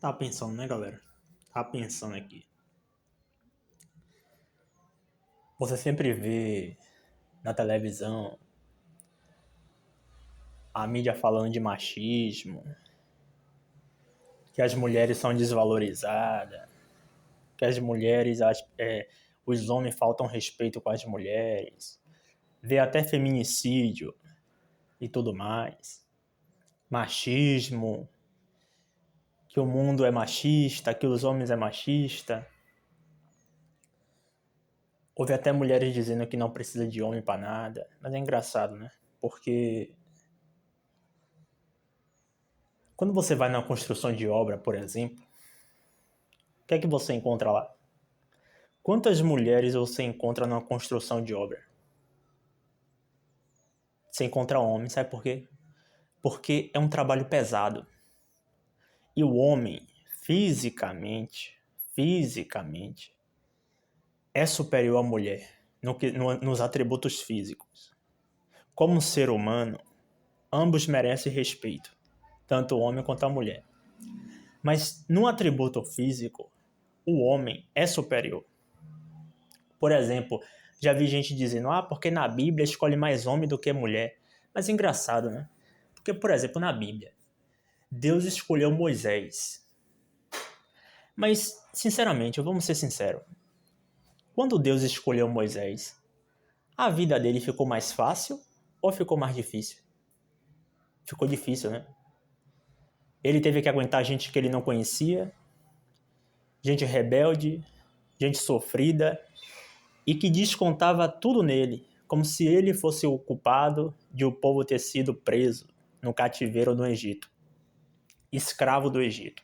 Tá pensando, né, galera? Tá pensando aqui. Você sempre vê na televisão a mídia falando de machismo, que as mulheres são desvalorizadas, que as mulheres, os homens faltam respeito com as mulheres. Vê até feminicídio e tudo mais. Machismo, que o mundo é machista, que os homens é machista. Houve até mulheres dizendo que não precisa de homem pra nada. Mas é engraçado, né? Porque quando você vai na construção de obra, por exemplo, o que é que você encontra lá? Quantas mulheres você encontra na construção de obra? Você encontra homem, sabe por quê? Porque é um trabalho pesado. E o homem, fisicamente, é superior à mulher nos atributos físicos. Como ser humano, ambos merecem respeito, tanto o homem quanto a mulher. Mas no atributo físico, o homem é superior. Por exemplo, já vi gente dizendo, porque na Bíblia escolhe mais homem do que mulher. Mas é engraçado, né? Porque, por exemplo, na Bíblia, Deus escolheu Moisés. Mas, sinceramente, vamos ser sinceros. Quando Deus escolheu Moisés, a vida dele ficou mais fácil ou ficou mais difícil? Ficou difícil, né? Ele teve que aguentar gente que ele não conhecia, gente rebelde, gente sofrida, e que descontava tudo nele, como se ele fosse o culpado de o povo ter sido preso no cativeiro no Egito, escravo do Egito.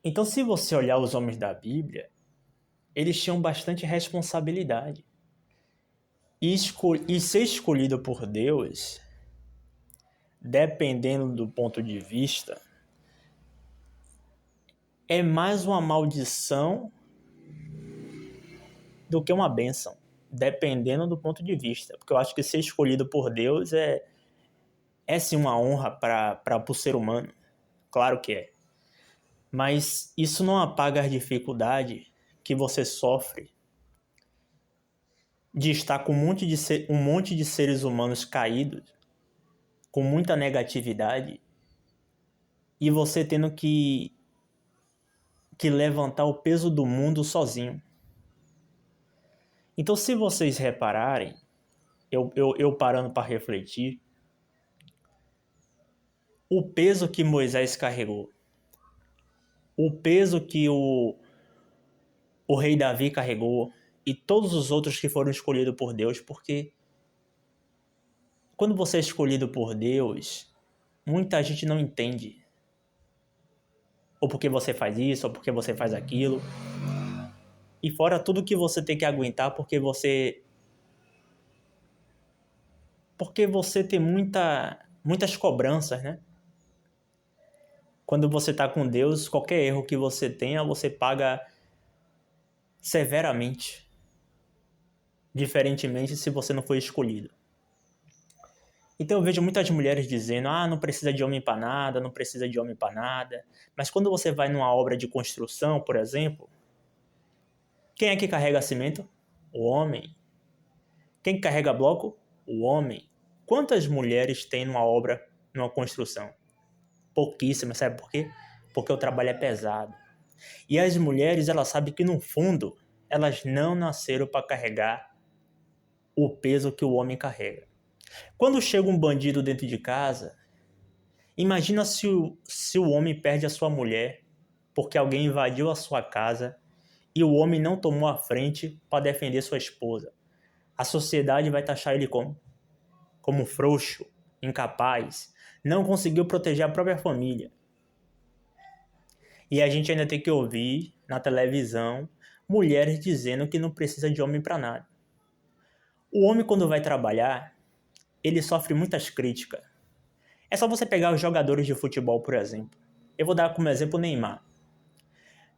Então, se você olhar os homens da Bíblia, eles tinham bastante responsabilidade. E ser escolhido por Deus, dependendo do ponto de vista, é mais uma maldição do que uma bênção, dependendo do ponto de vista. Porque eu acho que ser escolhido por Deus é sim uma honra para o ser humano. Claro que é. Mas isso não apaga as dificuldades que você sofre de estar com um monte de seres humanos caídos, com muita negatividade, e você tendo que levantar o peso do mundo sozinho. Então, se vocês repararem, eu parando para refletir, o peso que Moisés carregou, o peso que o rei Davi carregou e todos os outros que foram escolhidos por Deus, porque quando você é escolhido por Deus, muita gente não entende. Ou porque você faz isso, ou porque você faz aquilo. E fora tudo que você tem que aguentar porque você tem muitas cobranças, né? Quando você está com Deus, qualquer erro que você tenha, você paga severamente. Diferentemente se você não foi escolhido. Então eu vejo muitas mulheres dizendo, não precisa de homem para nada, não precisa de homem para nada. Mas quando você vai numa obra de construção, por exemplo, quem é que carrega cimento? O homem. Quem carrega bloco? O homem. Quantas mulheres tem numa obra, numa construção? Pouquíssimas, sabe por quê? Porque o trabalho é pesado. E as mulheres, elas sabem que no fundo, elas não nasceram para carregar o peso que o homem carrega. Quando chega um bandido dentro de casa, imagina se o homem perde a sua mulher porque alguém invadiu a sua casa e o homem não tomou a frente para defender sua esposa. A sociedade vai taxar ele como frouxo, incapaz, não conseguiu proteger a própria família. E a gente ainda tem que ouvir na televisão mulheres dizendo que não precisa de homem para nada. O homem, quando vai trabalhar, ele sofre muitas críticas. É só você pegar os jogadores de futebol, por exemplo. Eu vou dar como exemplo o Neymar.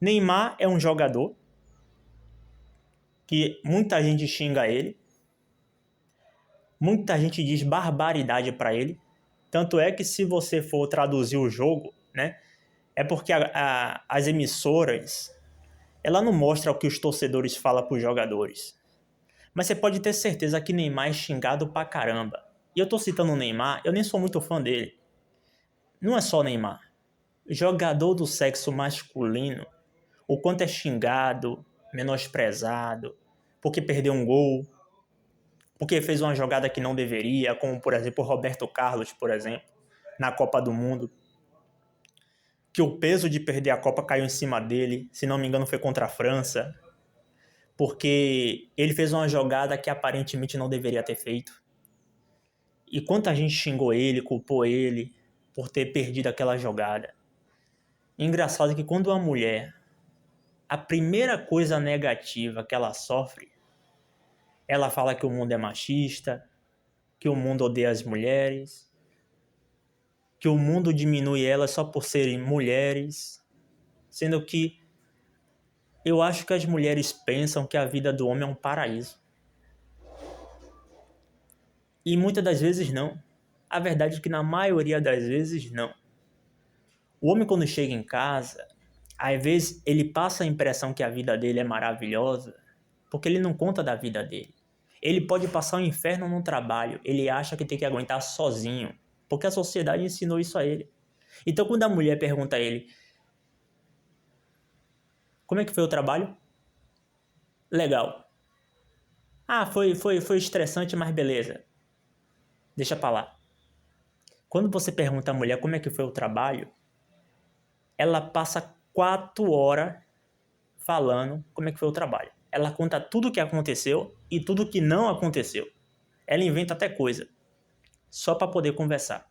Neymar é um jogador que muita gente xinga ele, muita gente diz barbaridade para ele. Tanto é que se você for traduzir o jogo, né? É porque as emissoras, ela não mostra o que os torcedores falam para os jogadores. Mas você pode ter certeza que Neymar é xingado pra caramba. E eu tô citando o Neymar, eu nem sou muito fã dele. Não é só o Neymar. Jogador do sexo masculino, o quanto é xingado, menosprezado, porque perdeu um gol, porque fez uma jogada que não deveria, como, por exemplo, o Roberto Carlos, por exemplo, na Copa do Mundo, que o peso de perder a Copa caiu em cima dele, se não me engano foi contra a França, porque ele fez uma jogada que aparentemente não deveria ter feito. E quanta gente xingou ele, culpou ele por ter perdido aquela jogada. Engraçado que quando uma mulher, a primeira coisa negativa que ela sofre, ela fala que o mundo é machista, que o mundo odeia as mulheres, que o mundo diminui elas só por serem mulheres, sendo que eu acho que as mulheres pensam que a vida do homem é um paraíso. E muitas das vezes não. A verdade é que na maioria das vezes não. O homem quando chega em casa, às vezes ele passa a impressão que a vida dele é maravilhosa, porque ele não conta da vida dele. Ele pode passar um inferno no trabalho, ele acha que tem que aguentar sozinho, porque a sociedade ensinou isso a ele. Então quando a mulher pergunta a ele, como é que foi o trabalho? Legal. Ah, foi estressante, mas beleza. Deixa pra lá. Quando você pergunta à mulher como é que foi o trabalho, ela passa 4 horas falando como é que foi o trabalho. Ela conta tudo o que aconteceu e tudo o que não aconteceu. Ela inventa até coisa, só para poder conversar.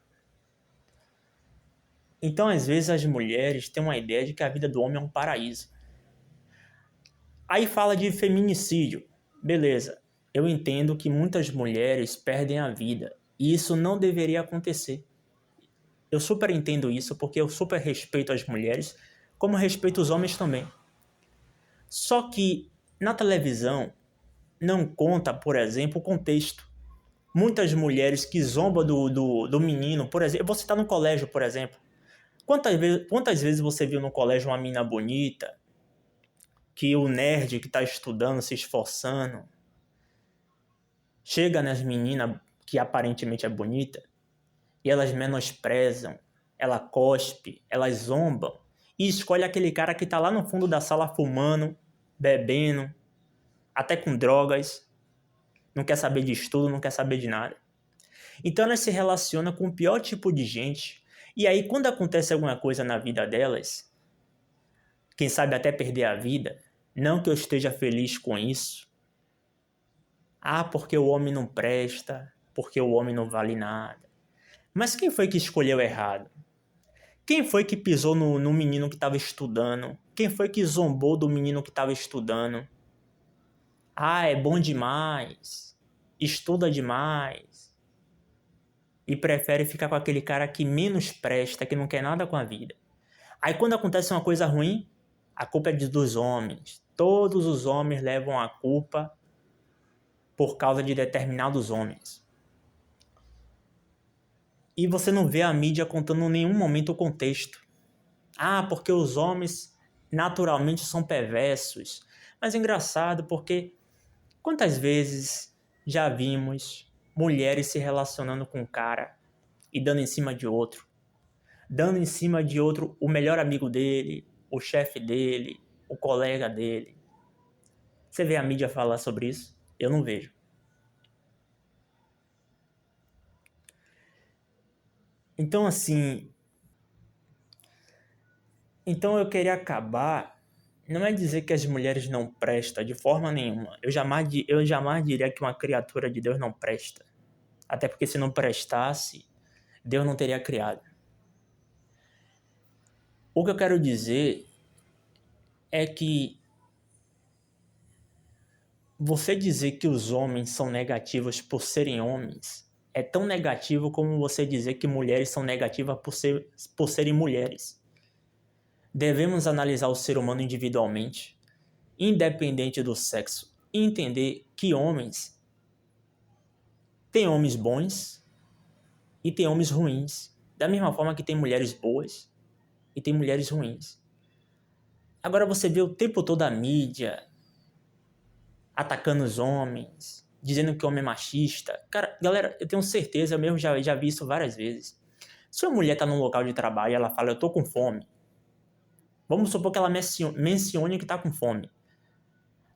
Então, às vezes, as mulheres têm uma ideia de que a vida do homem é um paraíso. Aí fala de feminicídio. Beleza, eu entendo que muitas mulheres perdem a vida e isso não deveria acontecer. Eu super entendo isso porque eu super respeito as mulheres, como respeito os homens também. Só que na televisão não conta, por exemplo, o contexto. Muitas mulheres que zombam do menino, por exemplo, eu vou citar no colégio, por exemplo. Quantas vezes você viu no colégio uma menina bonita, que o nerd que está estudando, se esforçando, chega nas meninas que aparentemente é bonita, e elas menosprezam, ela cospe, elas zombam, e escolhe aquele cara que está lá no fundo da sala fumando, bebendo, até com drogas, não quer saber de estudo, não quer saber de nada. Então elas se relacionam com o pior tipo de gente. E aí quando acontece alguma coisa na vida delas, quem sabe até perder a vida, não que eu esteja feliz com isso. Ah, porque o homem não presta, porque o homem não vale nada. Mas quem foi que escolheu errado? Quem foi que pisou no menino que estava estudando? Quem foi que zombou do menino que estava estudando? Ah, é bom demais, estuda demais. E prefere ficar com aquele cara que menos presta, que não quer nada com a vida. Aí quando acontece uma coisa ruim, a culpa é dos homens. Todos os homens levam a culpa por causa de determinados homens. E você não vê a mídia contando em nenhum momento o contexto. Ah, porque os homens naturalmente são perversos. Mas é engraçado porque quantas vezes já vimos mulheres se relacionando com um cara e dando em cima de outro? Dando em cima de outro o melhor amigo dele, o chefe dele, o colega dele. Você vê a mídia falar sobre isso? Eu não vejo. Então, assim... Então eu queria acabar... Não é dizer que as mulheres não prestam de forma nenhuma. Eu jamais diria que uma criatura de Deus não presta. Até porque se não prestasse, Deus não teria criado. O que eu quero dizer é que você dizer que os homens são negativos por serem homens é tão negativo como você dizer que mulheres são negativas por serem mulheres. Devemos analisar o ser humano individualmente, independente do sexo, e entender que homens têm homens bons e tem homens ruins. Da mesma forma que tem mulheres boas e tem mulheres ruins. Agora você vê o tempo todo a mídia atacando os homens, dizendo que o homem é machista. Cara, galera, eu tenho certeza, eu mesmo já vi isso várias vezes. Se uma mulher tá num local de trabalho e ela fala, eu tô com fome, vamos supor que ela mencione que tá com fome.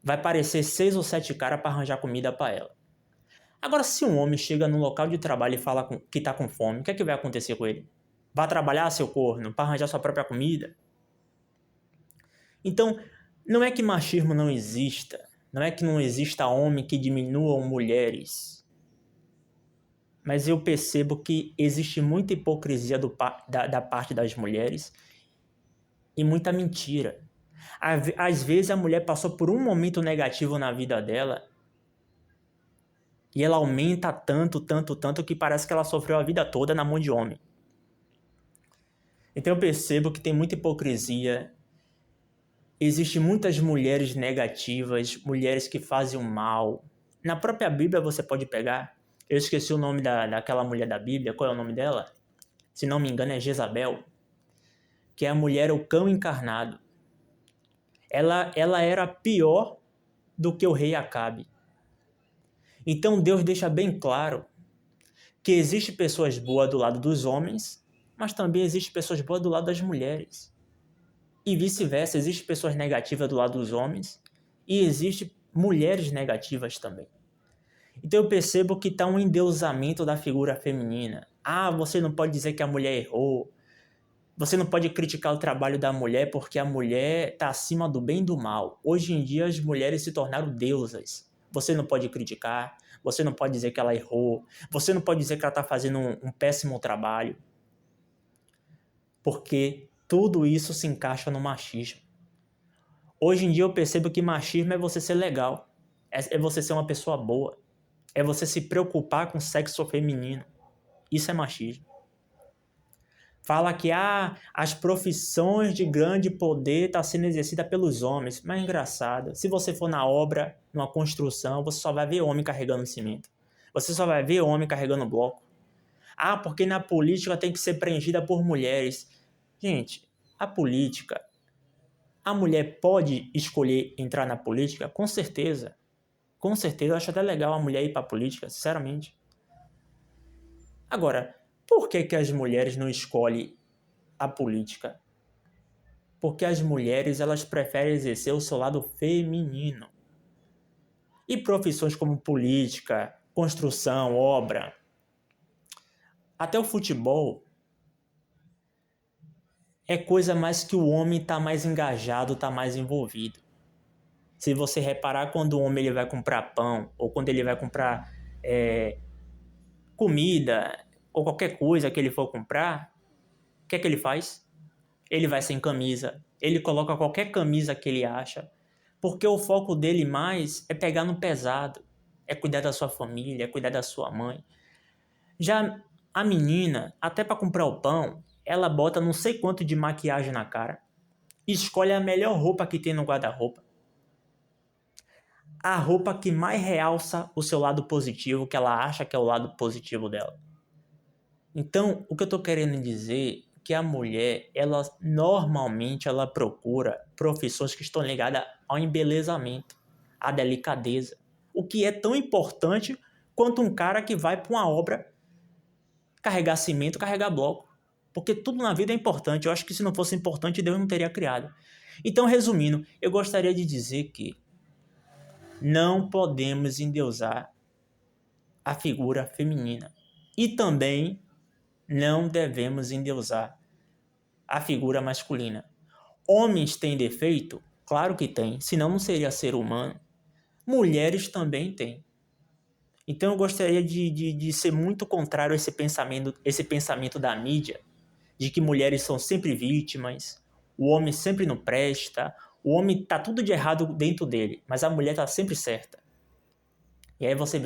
Vai aparecer 6 ou 7 caras para arranjar comida para ela. Agora, se um homem chega num local de trabalho e fala que tá com fome, o que é que vai acontecer com ele? Vai trabalhar, seu corno, para arranjar sua própria comida? Então, não é que machismo não exista, não é que não exista homem que diminuam mulheres, mas eu percebo que existe muita hipocrisia da parte das mulheres e muita mentira. Às vezes a mulher passou por um momento negativo na vida dela e ela aumenta tanto que parece que ela sofreu a vida toda na mão de homem. Então eu percebo que tem muita hipocrisia. Existem muitas mulheres negativas, mulheres que fazem o mal. Na própria Bíblia você pode pegar. Eu esqueci o nome daquela mulher da Bíblia. Qual é o nome dela? Se não me engano é Jezabel. Que é a mulher, o cão encarnado. Ela era pior do que o rei Acabe. Então Deus deixa bem claro que existem pessoas boas do lado dos homens, mas também existem pessoas boas do lado das mulheres. E vice-versa, existem pessoas negativas do lado dos homens e existem mulheres negativas também. Então eu percebo que está um endeusamento da figura feminina. Ah, você não pode dizer que a mulher errou. Você não pode criticar o trabalho da mulher porque a mulher está acima do bem e do mal. Hoje em dia as mulheres se tornaram deusas. Você não pode criticar, você não pode dizer que ela errou, você não pode dizer que ela está fazendo um péssimo trabalho. Porque tudo isso se encaixa no machismo. Hoje em dia eu percebo que machismo é você ser legal, é você ser uma pessoa boa, é você se preocupar com o sexo feminino. Isso é machismo. Fala que as profissões de grande poder estão sendo exercidas pelos homens. Mas é engraçado, se você for na obra, numa construção, você só vai ver homem carregando cimento. Você só vai ver homem carregando bloco. Ah, porque na política tem que ser preenchida por mulheres. Gente, a política, a mulher pode escolher entrar na política? Com certeza. Com certeza, eu acho até legal a mulher ir para a política, sinceramente. Agora, por que as mulheres não escolhem a política? Porque as mulheres elas preferem exercer o seu lado feminino. E profissões como política, construção, obra, até o futebol, é coisa mais que o homem está mais engajado, está mais envolvido. Se você reparar, quando o homem ele vai comprar pão, ou quando ele vai comprar comida, ou qualquer coisa que ele for comprar, o que é que ele faz? Ele vai sem camisa, ele coloca qualquer camisa que ele acha, porque o foco dele mais é pegar no pesado, é cuidar da sua família, é cuidar da sua mãe. Já a menina, até para comprar o pão, ela bota não sei quanto de maquiagem na cara, escolhe a melhor roupa que tem no guarda-roupa, a roupa que mais realça o seu lado positivo, que ela acha que é o lado positivo dela. Então, o que eu estou querendo dizer é que a mulher, ela normalmente ela procura profissões que estão ligadas ao embelezamento, à delicadeza, o que é tão importante quanto um cara que vai para uma obra carregar cimento, carregar bloco, porque tudo na vida é importante. Eu acho que se não fosse importante, Deus não teria criado. Então, resumindo, eu gostaria de dizer que não podemos endeusar a figura feminina e também não devemos endeusar a figura masculina. Homens têm defeito? Claro que tem, senão não seria ser humano. Mulheres também têm. Então eu gostaria de ser muito contrário a esse pensamento da mídia, de que mulheres são sempre vítimas, o homem sempre não presta, o homem tá tudo de errado dentro dele, mas a mulher tá sempre certa. E aí você vê